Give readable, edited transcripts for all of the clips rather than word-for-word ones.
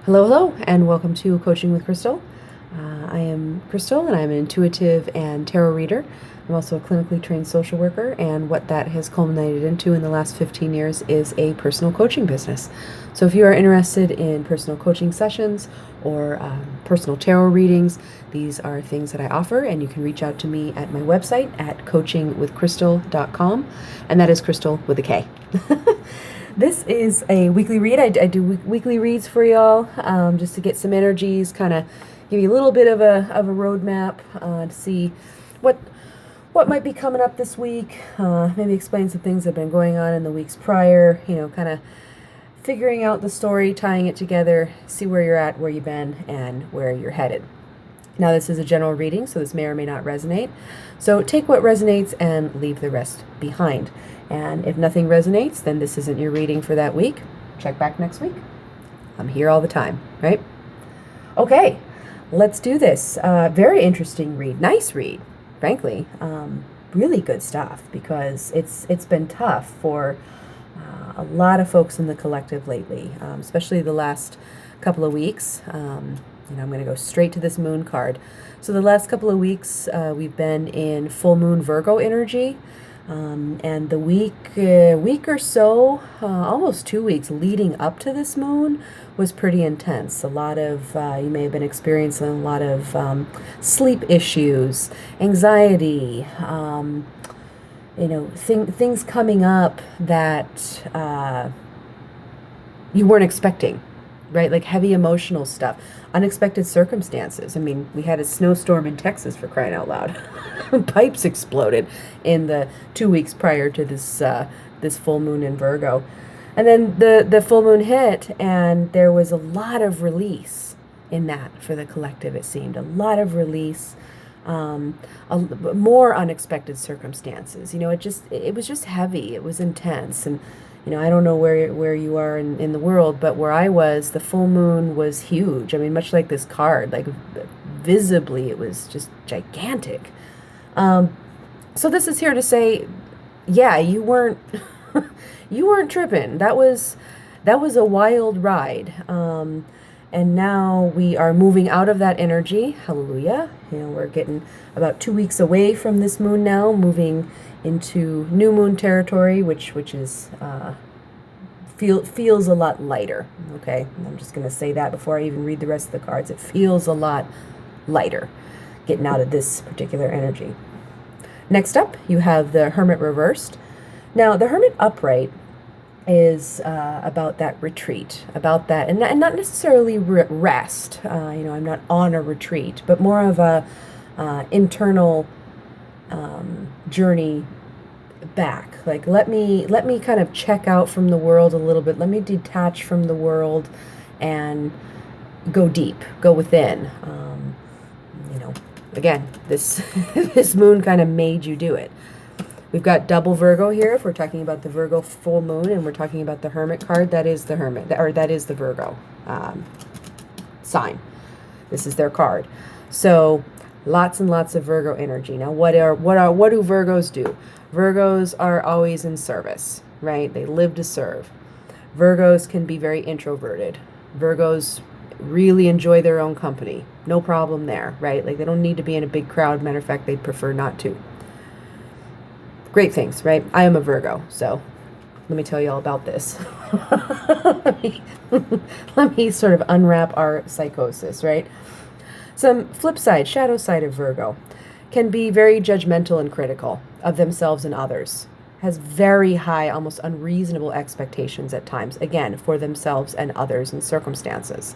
Hello, hello, and welcome to Coaching with Crystal. I am Crystal, and I'm an intuitive and tarot reader. I'm also a clinically trained social worker, and what that has culminated into in the last 15 years is a personal coaching business. So if you are interested in personal coaching sessions or personal tarot readings, these are things that I offer, and you can reach out to me at my website at coachingwithcrystal.com, and that is Crystal with a K. This is a weekly read. I do weekly reads for y'all, just to get some energies, kind of give you a little bit of a roadmap to see what might be coming up this week. Maybe explain some things that have been going on in the weeks prior. Kind of figuring out the story, tying it together, see where you're at, where you've been, and where you're headed. Now, this is a general reading, so this may or may not resonate. So take what resonates and leave the rest behind. And if nothing resonates, then this isn't your reading for that week. Check back next week. I'm here all the time, right? Okay, let's do this. Very interesting read. Nice read, frankly. Really good stuff, because it's been tough for a lot of folks in the collective lately, especially the last couple of weeks. I'm going to go straight to this moon card. So the last couple of weeks, we've been in full moon Virgo energy. And the week or so, almost 2 weeks leading up to this moon was pretty intense. A lot of, you may have been experiencing a lot of sleep issues, anxiety, things coming up that you weren't expecting, right? Like heavy emotional stuff, unexpected circumstances. I mean, we had a snowstorm in Texas, for crying out loud. Pipes exploded in the 2 weeks prior to this full moon in Virgo. And then the full moon hit, and there was a lot of release in that for the collective, it seemed. A lot of release, more unexpected circumstances. It was just heavy. It was intense. And I don't know where you are in the world, but where I was, the full moon was huge. I mean, much like this card, like visibly, it was just gigantic. So this is here to say, yeah, you weren't you weren't tripping. That was a wild ride. And now we are moving out of that energy. Hallelujah. We're getting about 2 weeks away from this moon now, moving into new moon territory, which is feels a lot lighter. Okay, I'm just going to say that before I even read the rest of the cards. It feels a lot lighter, getting out of this particular energy. Next up, you have the Hermit Reversed. Now, the Hermit Upright is about that retreat, about that, and not necessarily rest. I'm not on a retreat, but more of a internal journey back. Like, let me kind of check out from the world a little bit. Let me detach from the world and go deep, go within. Again, this this moon kind of made you do it. We've got double Virgo here. If we're talking about the Virgo full moon, and we're talking about the Hermit card, that is the Hermit, or that is the Virgo sign. This is their card. So lots and lots of Virgo energy. Now, what do Virgos do? Virgos are always in service, right? They live to serve. Virgos can be very introverted. Virgos really enjoy their own company. No problem there, right? Like, they don't need to be in a big crowd. Matter of fact, they'd prefer not to. Great things, right? I am a Virgo, so let me tell you all about this. let me sort of unwrap our psychosis, right? Some flip side, shadow side of Virgo can be very judgmental and critical of themselves and others. Has very high, almost unreasonable expectations at times, again, for themselves and others and circumstances.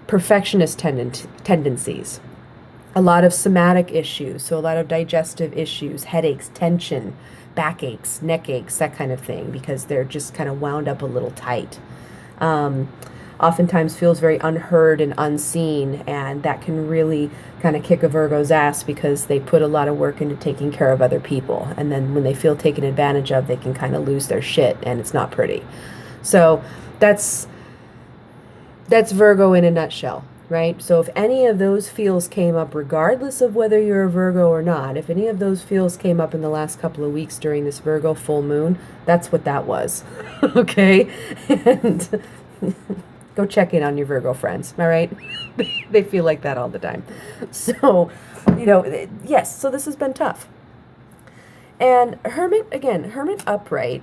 Perfectionist tendencies. A lot of somatic issues, so a lot of digestive issues, headaches, tension, backaches, neck aches, that kind of thing, because they're just kind of wound up a little tight. Oftentimes feels very unheard and unseen, and that can really kind of kick a Virgo's ass, because they put a lot of work into taking care of other people, and then when they feel taken advantage of, they can kind of lose their shit, and it's not pretty. So that's Virgo in a nutshell, right? So if any of those feels came up, regardless of whether you're a Virgo or not, if any of those feels came up in the last couple of weeks during this Virgo full moon, that's what that was. Okay? And Go check in on your Virgo friends, all right? They feel like that all the time. So, yes, so this has been tough. And Hermit upright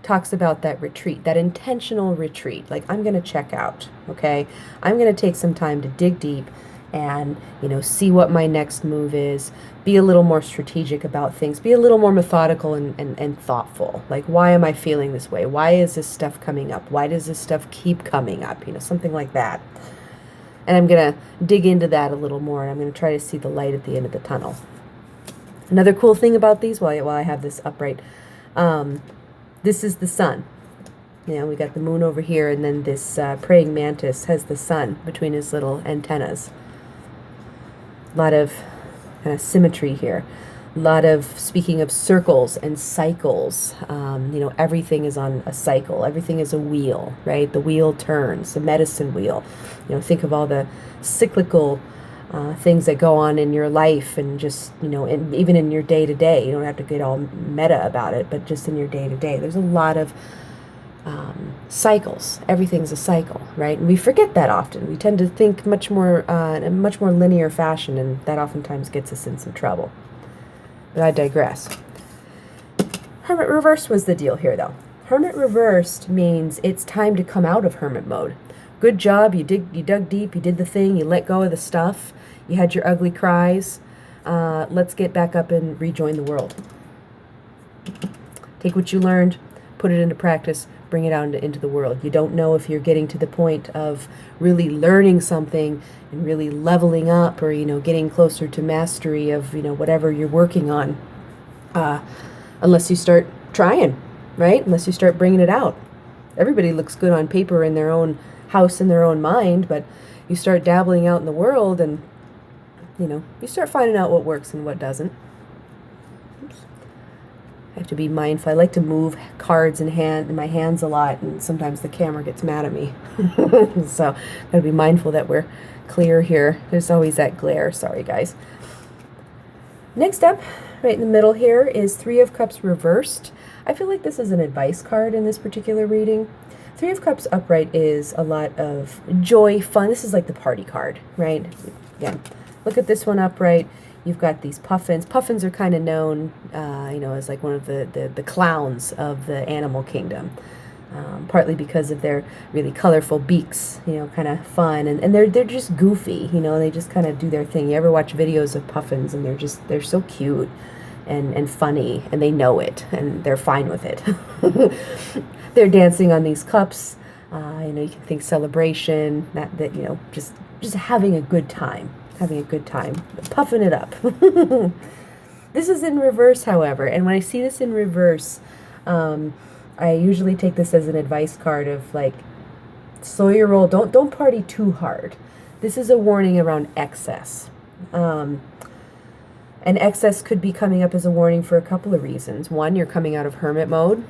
talks about that retreat, that intentional retreat. Like, I'm going to check out, okay? I'm going to take some time to dig deep and, see what my next move is, be a little more strategic about things, be a little more methodical and thoughtful. Like, why am I feeling this way? Why is this stuff coming up? Why does this stuff keep coming up? Something like that. And I'm going to dig into that a little more, and I'm going to try to see the light at the end of the tunnel. Another cool thing about these, while I have this upright, this is the sun. We got the moon over here, and then this praying mantis has the sun between his little antennas. A lot of kind of symmetry here. A lot of, speaking of circles and cycles, everything is on a cycle. Everything is a wheel, right? The wheel turns, the medicine wheel. Think of all the cyclical things that go on in your life, and just, and even in your day-to-day. You don't have to get all meta about it, but just in your day-to-day. There's a lot of cycles. Everything's a cycle, right? And we forget that often. We tend to think much more in a much more linear fashion, and that oftentimes gets us in some trouble. But I digress. Hermit Reversed was the deal here, though. Hermit Reversed means it's time to come out of hermit mode. Good job. You dug deep. You did the thing. You let go of the stuff. You had your ugly cries. Let's get back up and rejoin the world. Take what you learned, put it into practice, bring it out into the world. You don't know if you're getting to the point of really learning something and really leveling up, or, getting closer to mastery of, whatever you're working on, unless you start trying, right? Unless you start bringing it out. Everybody looks good on paper in their own house, in their own mind, but you start dabbling out in the world, and, you start finding out what works and what doesn't. Oops. I have to be mindful. I like to move cards in my hands a lot, and sometimes the camera gets mad at me. So got to be mindful that we're clear here. There's always that glare. Sorry, guys. Next up, right in the middle here, is Three of Cups reversed. I feel like this is an advice card in this particular reading. Three of Cups upright is a lot of joy, fun. This is like the party card, right? Again, look at this one upright. You've got these puffins. Puffins are kind of known, as like one of the clowns of the animal kingdom, partly because of their really colorful beaks, kind of fun, and they're just goofy, they just kind of do their thing. You ever watch videos of puffins, and they're so cute and funny, and they know it, and they're fine with it. They're dancing on these cups. You can think celebration, just having a good time. Puffing it up. This is in reverse, however, and when I see this in reverse, I usually take this as an advice card of, like, slow your roll. Don't party too hard. This is a warning around excess. And excess could be coming up as a warning for a couple of reasons. One, you're coming out of hermit mode.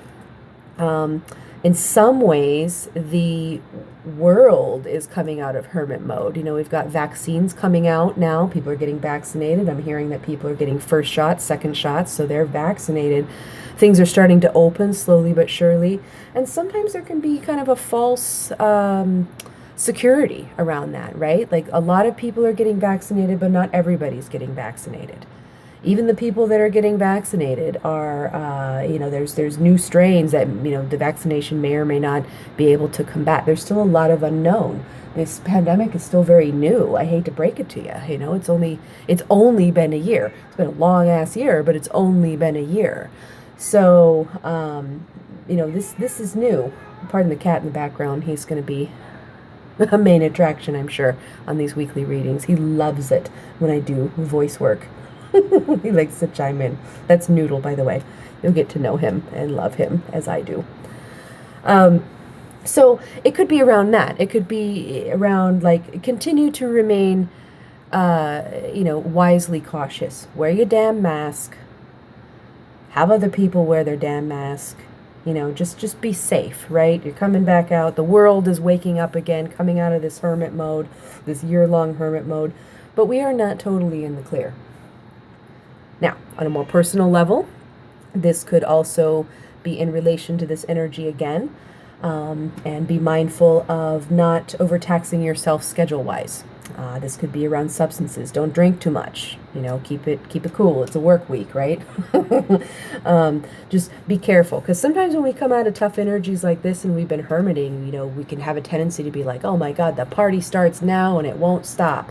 In some ways, the world is coming out of hermit mode. We've got vaccines coming out now. People are getting vaccinated. I'm hearing that people are getting first shots, second shots, so they're vaccinated. Things are starting to open slowly but surely. And sometimes there can be kind of a false security around that, right? Like, a lot of people are getting vaccinated, but not everybody's getting vaccinated. Even the people that are getting vaccinated are, there's new strains that, the vaccination may or may not be able to combat. There's still a lot of unknown. This pandemic is still very new. I hate to break it to you. It's only been a year. It's been a long ass year, but it's only been a year. So, this is new. Pardon the cat in the background. He's going to be a main attraction, I'm sure, on these weekly readings. He loves it when I do voice work. He likes to chime in. That's Noodle, by the way. You'll get to know him and love him as I do. So it could be around that. It could be around, like, continue to remain, wisely cautious. Wear your damn mask. Have other people wear their damn mask. Just be safe, right? You're coming back out. The world is waking up again, coming out of this hermit mode, this year-long hermit mode. But we are not totally in the clear. Now, on a more personal level, this could also be in relation to this energy again. and be mindful of not overtaxing yourself schedule-wise. This could be around substances. Don't drink too much. Keep it cool. It's a work week, right? Just be careful, because sometimes when we come out of tough energies like this and we've been hermiting, we can have a tendency to be like, oh my God, the party starts now and it won't stop.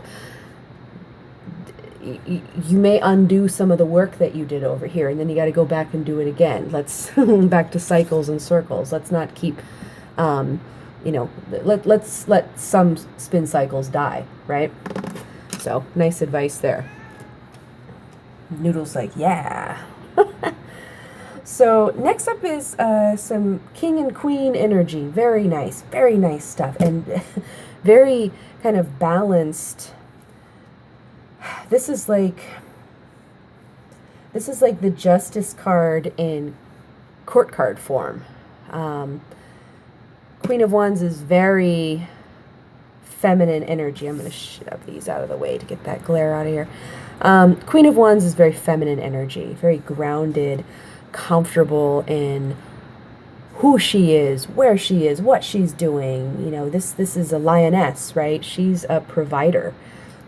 You may undo some of the work that you did over here, and then you got to go back and do it again. Let's back to cycles and circles. Let's not keep, let's let some spin cycles die, right? So nice advice there. Noodle's like, yeah. So next up is some king and queen energy. Very nice stuff, and very kind of balanced. This is like the Justice card in court card form. Queen of Wands is very feminine energy. I'm going to shove these out of the way to get that glare out of here. Queen of Wands is very feminine energy, very grounded, comfortable in who she is, where she is, what she's doing. This is a lioness, right? She's a provider.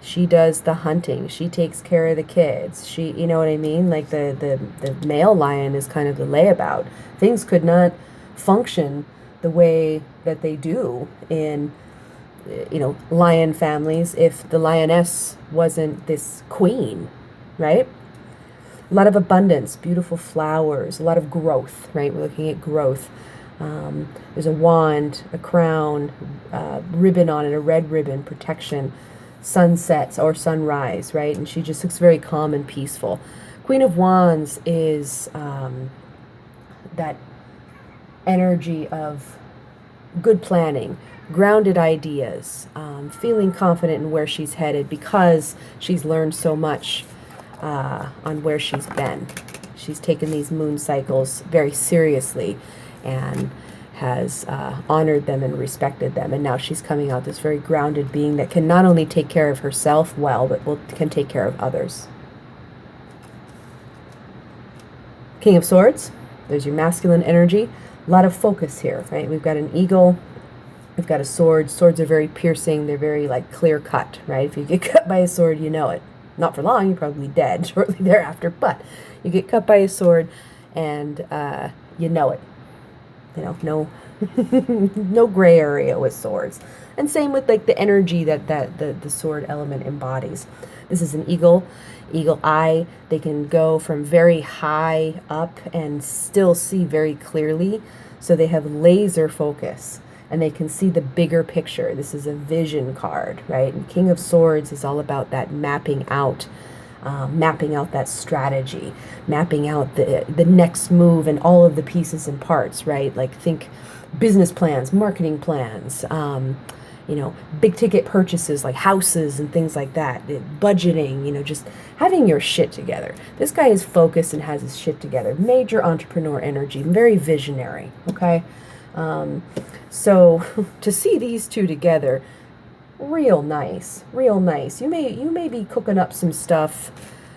She does the hunting. She takes care of the kids. She, you know what I mean? Like the male lion is kind of the layabout. Things could not function the way that they do in, lion families if the lioness wasn't this queen, right? A lot of abundance, beautiful flowers, a lot of growth, right? We're looking at growth. There's a wand, a crown, ribbon on it, a red ribbon, protection. Sunsets or sunrise, right? And she just looks very calm and peaceful. Queen of Wands is that energy of good planning, grounded ideas, feeling confident in where she's headed because she's learned so much on where she's been. She's taken these moon cycles very seriously and has honored them and respected them, and now she's coming out this very grounded being that can not only take care of herself well, but can take care of others. King of Swords, there's your masculine energy. A lot of focus here, right? We've got an eagle, we've got a sword. Swords are very piercing, they're very clear cut, right? If you get cut by a sword, you know it. Not for long, you're probably dead shortly thereafter, but you get cut by a sword and you know it. No no gray area with swords. And same with the energy that the sword element embodies. This is an eagle eye. They can go from very high up and still see very clearly. So they have laser focus and they can see the bigger picture. This is a vision card, right? And King of Swords is all about that mapping out that strategy, mapping out the next move and all of the pieces and parts, right? Think business plans, marketing plans, big ticket purchases like houses and things like that, budgeting, just having your shit together. This guy is focused and has his shit together. Major entrepreneur energy, very visionary, okay? So to see these two together, real nice. You may be cooking up some stuff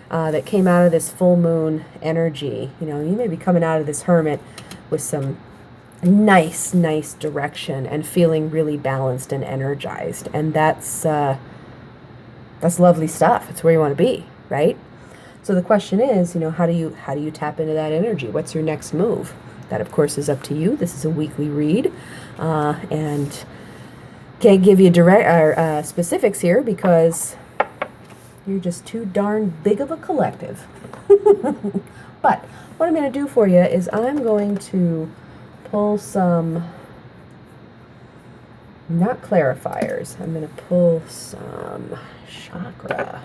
that came out of this full moon energy. You may be coming out of this hermit with some nice direction and feeling really balanced and energized. And that's lovely stuff. It's where you want to be, right? So the question is, how do you tap into that energy? What's your next move? That, of course, is up to you. This is a weekly read, and can't give you direct specifics here because you're just too darn big of a collective. But what I'm going to do for you is I'm going to pull some, not clarifiers, I'm going to pull some chakra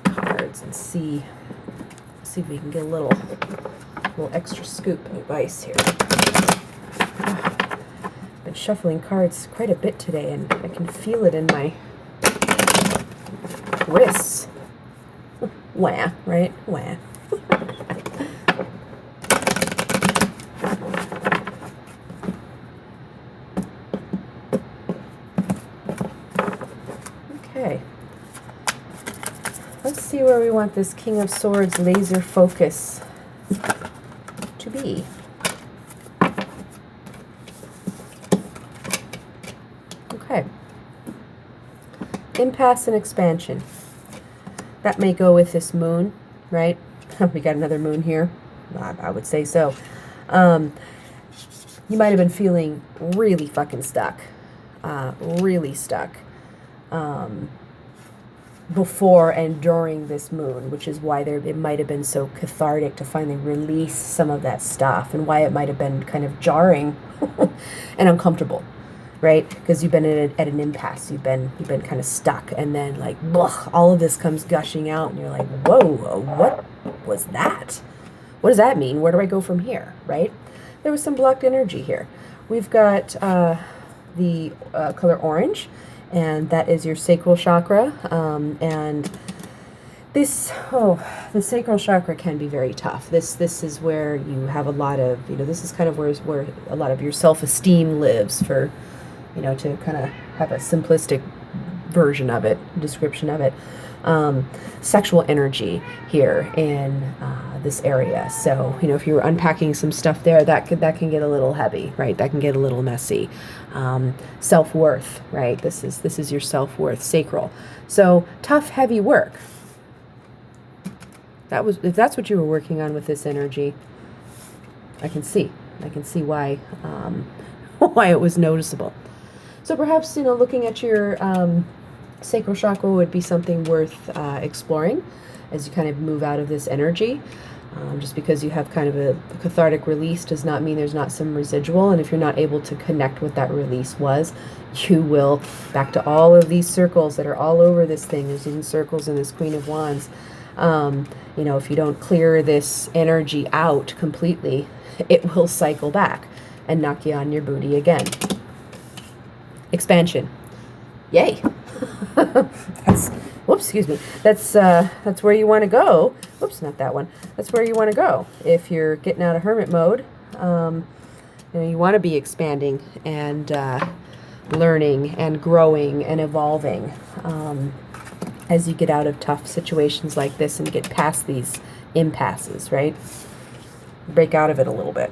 cards and see if we can get a little extra scoop of advice here. Been shuffling cards quite a bit today, and I can feel it in my wrists. Wah, right? Wah. Okay. Let's see where we want this King of Swords laser focus to be. impasse and expansion. That may go with this moon, right? We got another moon here. I would say so. You might have been feeling really fucking stuck. Really stuck. Before and during this moon, which is why it might have been so cathartic to finally release some of that stuff, and why it might have been kind of jarring and uncomfortable, right? Because you've been at an impasse, you've been kind of stuck, and then like all of this comes gushing out, and you're like, whoa, what was that? What does that mean? Where do I go from here, right? There was some blocked energy here. We've got the color orange, and that is your sacral chakra. And the sacral chakra can be very tough. This is where you have a lot of, this is kind of where a lot of your self-esteem lives, for, to kind of have a simplistic version of it, description of it. Sexual energy here in this area. So, if you were unpacking some stuff there, that can get a little heavy, right? That can get a little messy. Self-worth, right? This is your self-worth, sacral. So tough, heavy work. If that's what you were working on with this energy, I can see why why it was noticeable. So perhaps, looking at your sacral chakra would be something worth exploring as you kind of move out of this energy. Just because you have kind of a cathartic release does not mean there's not some residual. And if you're not able to connect what that release was, you will, back to all of these circles that are all over this thing. There's even circles in this Queen of Wands. If you don't clear this energy out completely, it will cycle back and knock you on your booty again. Expansion. Yay. Excuse me. That's where you want to go. Oops, not that one. That's where you want to go. If you're getting out of hermit mode, you want to be expanding and learning and growing and evolving as you get out of tough situations like this and get past these impasses, right? Break out of it a little bit.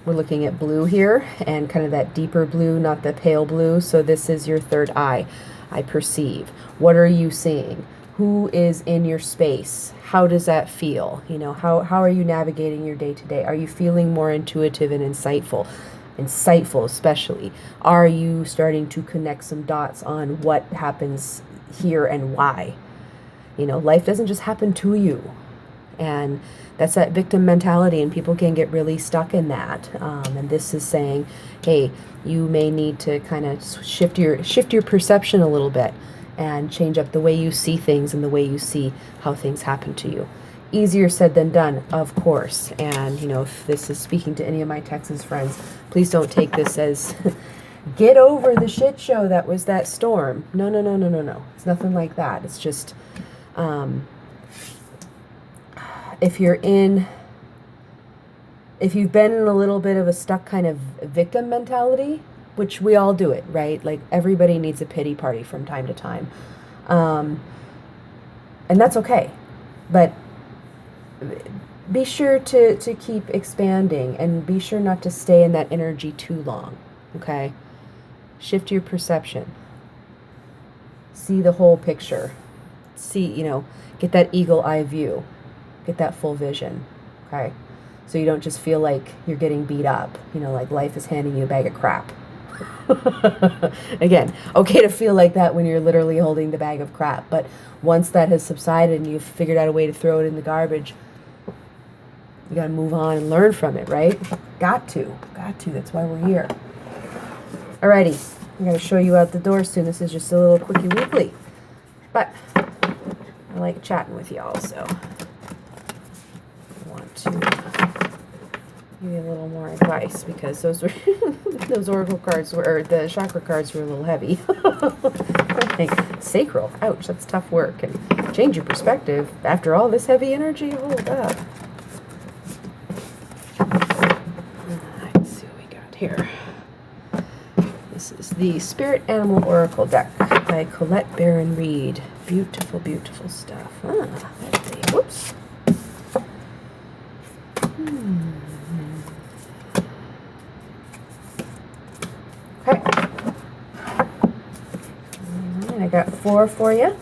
We're looking at blue here, and kind of that deeper blue, not the pale blue. So this is your third eye. I perceive. What are you seeing? Who is in your space? How does that feel? How are you navigating your day to day? Are you feeling more intuitive and insightful? Insightful especially. Are you starting to connect some dots on what happens here and why? Life doesn't just happen to you. And that's that victim mentality, and people can get really stuck in that. And this is saying, hey, you may need to kind of shift your perception a little bit and change up the way you see things and the way you see how things happen to you. Easier said than done, of course. And, if this is speaking to any of my Texas friends, please don't take this as get over the shit show that was that storm. No. It's nothing like that. It's just, if you've been in a little bit of a stuck kind of victim mentality, which we all do it, right? Like everybody needs a pity party from time to time. And that's okay. But be sure to keep expanding, and be sure not to stay in that energy too long, okay? Shift your perception. See the whole picture. See, get that eagle eye view. Get that full vision, okay? So you don't just feel like you're getting beat up, like life is handing you a bag of crap. Again, okay to feel like that when you're literally holding the bag of crap, but once that has subsided and you've figured out a way to throw it in the garbage, you got to move on and learn from it, right? Got to. That's why we're here. Alrighty, I'm going to show you out the door soon. This is just a little quickie weekly, but I like chatting with y'all, so to give you a little more advice, because those oracle cards or the chakra cards were a little heavy. Sacral, ouch, that's tough work. And change your perspective after all this heavy energy. Hold up. Let's see what we got here. This is the Spirit Animal Oracle deck by Colette Baron Reed. Beautiful, beautiful stuff. Let's see. Whoops. got 4 for you.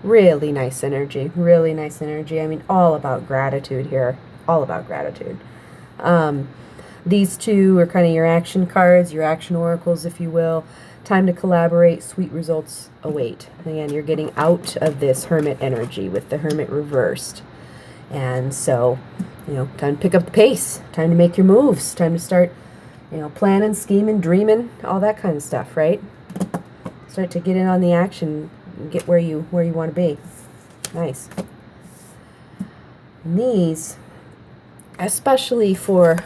Really nice energy. Really nice energy. I mean, all about gratitude here. All about gratitude. These two are kind of your action cards, your action oracles, if you will. Time to collaborate. Sweet results await. Again, you're getting out of this hermit energy with the Hermit Reversed. And so, time to pick up the pace. Time to make your moves. Time to start, planning, scheming, dreaming, all that kind of stuff, right? Start to get in on the action and get where you want to be. Nice. And these, especially for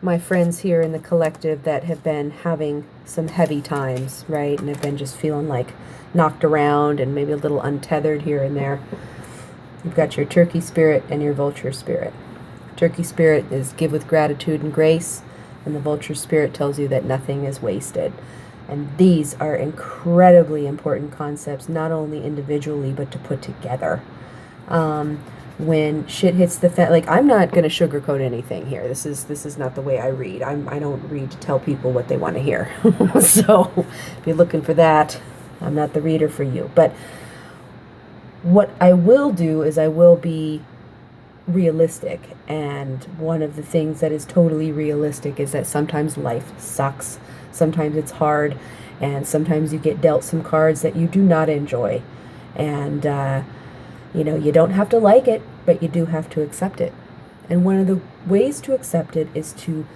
my friends here in the collective that have been having some heavy times, right? And have been just feeling like knocked around and maybe a little untethered here and there. You've got your turkey spirit and your vulture spirit. Turkey spirit is give with gratitude and grace, and the vulture spirit tells you that nothing is wasted. And these are incredibly important concepts, not only individually, but to put together. When shit hits the fan, like, I'm not going to sugarcoat anything here. This is not the way I read. I don't read to tell people what they want to hear. So if you're looking for that, I'm not the reader for you. But what I will do is I will be realistic. And one of the things that is totally realistic is that sometimes life sucks. Sometimes it's hard. And sometimes you get dealt some cards that you do not enjoy. And, you don't have to like it, but you do have to accept it. And one of the ways to accept it is to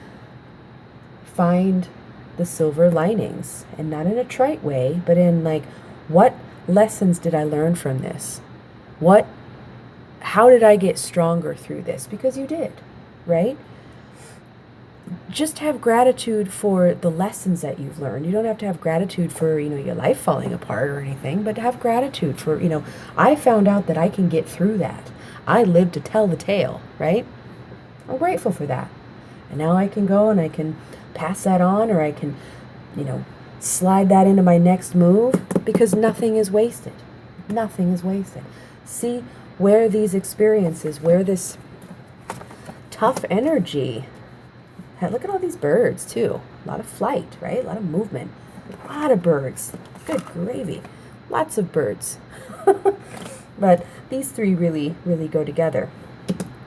find the silver linings. And not in a trite way, but in like, what lessons did I learn from this? How did I get stronger through this? Because you did, right? Just have gratitude for the lessons that you've learned. You don't have to have gratitude for, your life falling apart or anything, but have gratitude for, I found out that I can get through that. I lived to tell the tale, right? I'm grateful for that. And now I can go and I can pass that on, or I can, slide that into my next move, because nothing is wasted. Nothing is wasted. See where these experiences, where this tough energy. Look at all these birds, too. A lot of flight, right? A lot of movement. A lot of birds. Good gravy. Lots of birds. But these three really, really go together.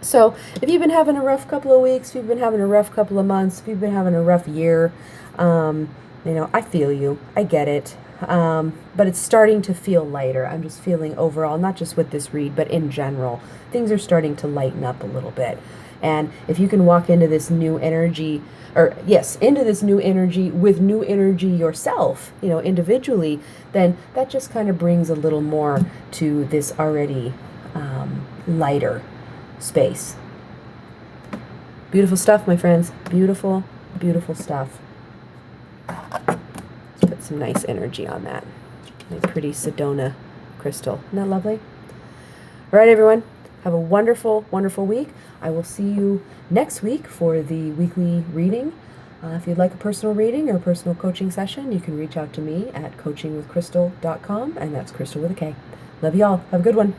So if you've been having a rough couple of weeks, if you've been having a rough couple of months, if you've been having a rough year, I feel you. I get it. But it's starting to feel lighter. I'm just feeling overall, not just with this read, but in general, things are starting to lighten up a little bit. And if you can walk into this new energy, into this new energy with new energy yourself, individually, then that just kind of brings a little more to this already lighter space. Beautiful stuff, my friends. Beautiful, beautiful stuff. Let's put some nice energy on that. Nice, pretty Sedona crystal. Isn't that lovely? All right, everyone. Have a wonderful, wonderful week. I will see you next week for the weekly reading. If you'd like a personal reading or a personal coaching session, you can reach out to me at coachingwithcrystal.com, and that's Crystal with a K. Love you all. Have a good one.